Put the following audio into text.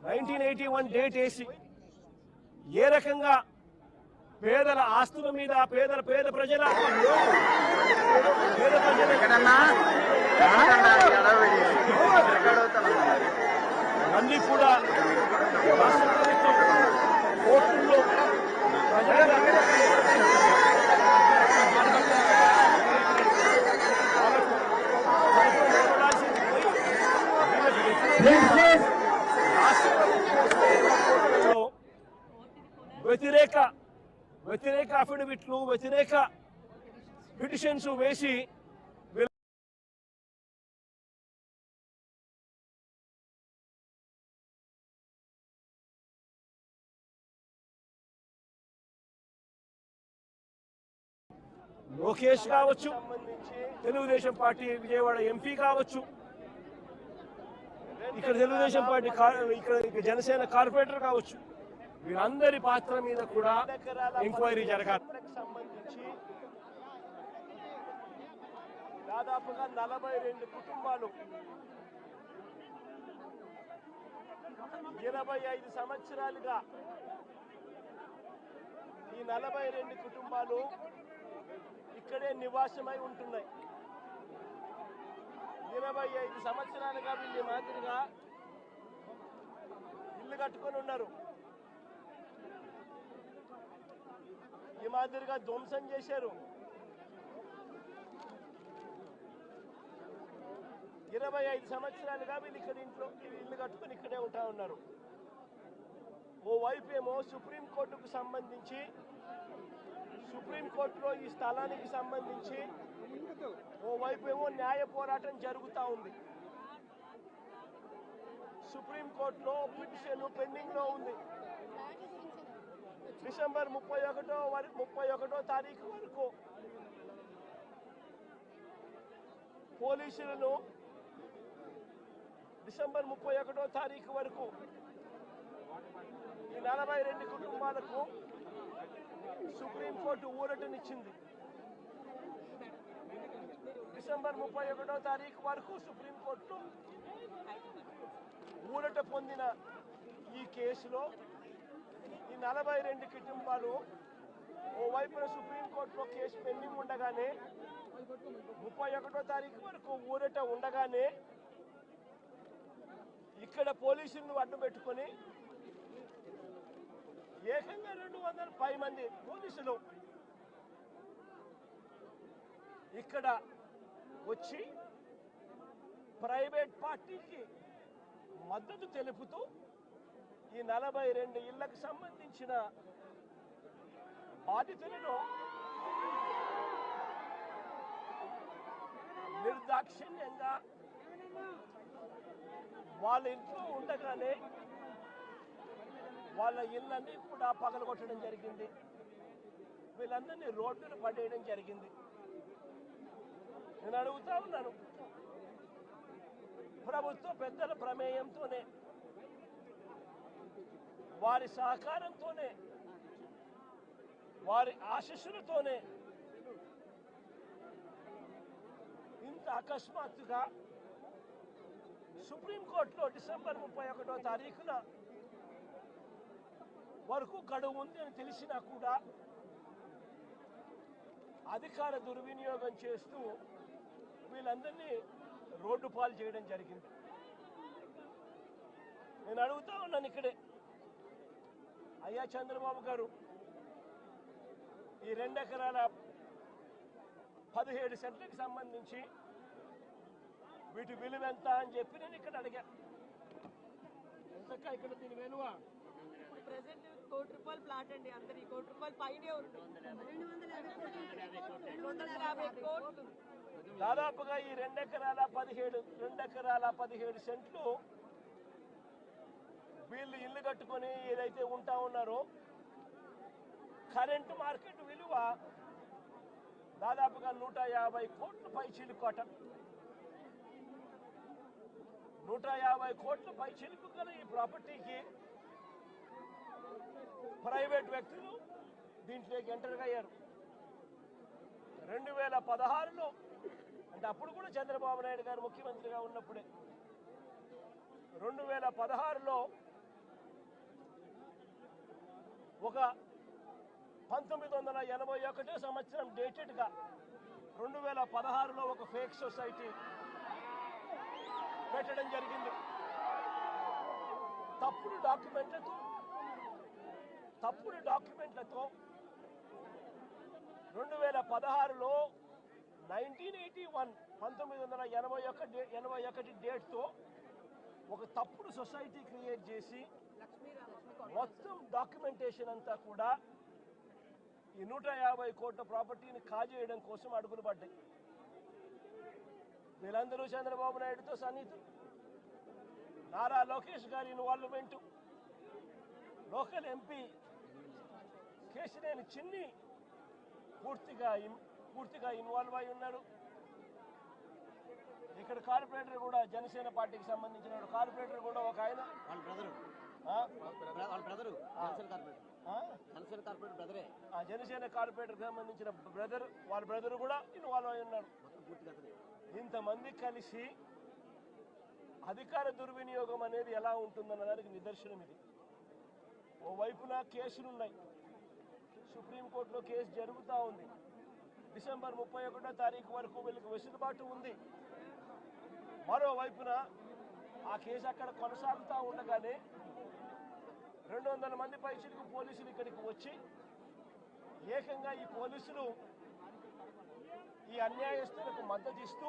1981 date వేసి ఏ రకంగా పేదల ఆస్తుల మీద పేద ప్రజల అన్ని కూడా రాష్ట్ర ప్రభుత్వం కోర్టుల్లో వ్యతిరేక అఫిడవిట్లు వ్యతిరేక పిటిషన్స్ వేసి లోకేష్ కావచ్చు, తెలుగుదేశం పార్టీ విజయవాడ ఎంపీ కావచ్చు, ఇక్కడ తెలుగుదేశం పార్టీ ఇక్కడ జనసేన కార్పొరేటర్ కావచ్చు, వీరందరి పాత్ర మీద కూడా ఎంక్వైరీ జరగాలి. సంబంధించి దాదాపుగా 42 కుటుంబాలు 25 సంవత్సరాలుగా ఈ 42 కుటుంబాలు ఇక్కడే నివాసమై ఉంటున్నాయి. 25 సంవత్సరాలుగా వీళ్ళు మాదిరిగా ఇల్లు కట్టుకొని ఉన్నారు. ఈ మాదిరిగా ధ్వంసం చేశారు. 25 సంవత్సరాలుగా వీళ్ళు ఇక్కడ ఇంట్లో ఇల్లు కట్టుకొని ఇక్కడే ఉంటా ఉన్నారు. ఓవైపు ఏమో సుప్రీంకోర్టుకు సంబంధించి సుప్రీంకోర్టులో ఈ స్థలానికి సంబంధించి ఓవైపు ఏమో న్యాయ పోరాటం జరుగుతూ ఉంది. సుప్రీంకోర్టులో పిటిషన్ పెండింగ్ లో ఉంది. డిసెంబర్ 31వ తారీఖు వరకు పోలీసులను డిసెంబర్ 31వ తారీఖు వరకు ఈ 42 కుటుంబాలకు సుప్రీంకోర్టు ఊరటనిచ్చింది. డిసెంబర్ 31వ తారీఖు వరకు సుప్రీంకోర్టు ఊరట పొందిన ఈ కేసులో ఈ 42 కుటుంబాలు ఓవైపున సుప్రీంకోర్టులో కేసు పెండింగ్ ఉండగానే 31వ తారీఖు వరకు ఊరట ఉండగానే ఇక్కడ పోలీసులను అడ్డు పెట్టుకొని ఏకంగా 200 మంది పోలీసులు ఇక్కడ వచ్చి ప్రైవేట్ పార్టీకి మద్దతు తెలుపుతూ ఈ 42 ఇళ్లకు సంబంధించిన బాధితులను నిర్దాక్షిణ్యంగా వాళ్ళ ఇంట్లో ఉండగానే వాళ్ళ ఇళ్ళన్నీ కూడా పగలగొట్టడం జరిగింది. వీళ్ళందరినీ రోడ్డును పడేయడం జరిగింది. నేను అడుగుతా ఉన్నాను, ప్రభుత్వ పెద్దల ప్రమేయంతోనే వారి సహకారంతోనే వారి ఆశీస్సులతోనే ఇంత అకస్మాత్తుగా సుప్రీంకోర్టులో డిసెంబర్ 31వ తారీఖున వరకు గడువు ఉంది అని తెలిసినా కూడా అధికార దుర్వినియోగం చేస్తూ వీళ్ళందరినీ రోడ్డు పాలు చేయడం జరిగింది. నేను అడుగుతా ఉన్నాను ఇక్కడే, అయ్యా చంద్రబాబు గారు, ఈ 2 ఎకరాల 17 సెంట్లకు సంబంధించి వీటి విలువ ఎంత అని చెప్పి నేను ఇక్కడ అడిగా. ఎంతక్క ఇక్కడ దీని విలువ? ప్రెసెంట్ ₹1,00,00,000 ప్లాట్ అండి. అందరి ₹1,00,00,000 పైనే ఉంది. 250 కోట్లు. దాదాపుగా ఈ 2 ఎకరాల 17 సెంట్లు వీళ్ళు ఇల్లు కట్టుకొని ఏదైతే ఉంటా ఉన్నారో కరెంటు మార్కెట్ విలువ దాదాపుగా 150 కోట్ల పైచిలుకోట. 150 కోట్ల పైచిలుకు గల ఈ ప్రాపర్టీకి ప్రైవేట్ వ్యక్తులు దీంట్లోకి ఎంటర్ అయ్యారు. 2016లో, అంటే అప్పుడు కూడా చంద్రబాబు నాయుడు గారు ముఖ్యమంత్రిగా ఉన్నప్పుడే, 2016లో ఒక 1981 సంవత్సరం డేటెడ్గా 2016లో ఒక ఫేక్ సొసైటీ పెట్టడం జరిగింది. తప్పుడు డాక్యుమెంట్లతో 2016లో 1981 డేట్తో ఒక తప్పుడు సొసైటీ క్రియేట్ చేసి మొత్తం డాక్యుమెంటేషన్ అంతా కూడా ఈ 150 కోట్ల ప్రాపర్టీని కాజేయడం కోసం అడుగులు పడ్డాయి. వీళ్ళందరూ చంద్రబాబు నాయుడుతో సన్నిహితులు. నారా లోకేష్ గారి ఇన్వాల్వ్మెంట్, లోకల్ ఎంపీ కేశినేని చిన్ని పూర్తిగా ఇన్వాల్వ్ అయి ఉన్నారు. ఇక్కడ కార్పొరేటర్ కూడా జనసేన పార్టీకి సంబంధించిన కార్పొరేటర్ కూడా ఒక ఆయన జనసేన కార్పొరేటర్ సంబంధించిన వాళ్ళ బ్రదర్ కూడా ఇన్వాల్వ్ అయి ఉన్నారు. ఇంతమంది కలిసి అధికార దుర్వినియోగం అనేది ఎలా ఉంటుందన్న దానికి నిదర్శనం ఇది. ఓవైపున కేసులున్నాయి, సుప్రీంకోర్టులో కేసు జరుగుతూ ఉంది. డిసెంబర్ 31వ తారీఖు వరకు వీళ్ళకి వెసులుబాటు ఉంది. మరోవైపున ఆ కేసు అక్కడ కొనసాగుతూ ఉండగానే 200 మంది పైచిలకు పోలీసులు ఇక్కడికి వచ్చి ఏకంగా ఈ పోలీసులు ఈ అన్యాయస్తులకు మద్దతు ఇస్తూ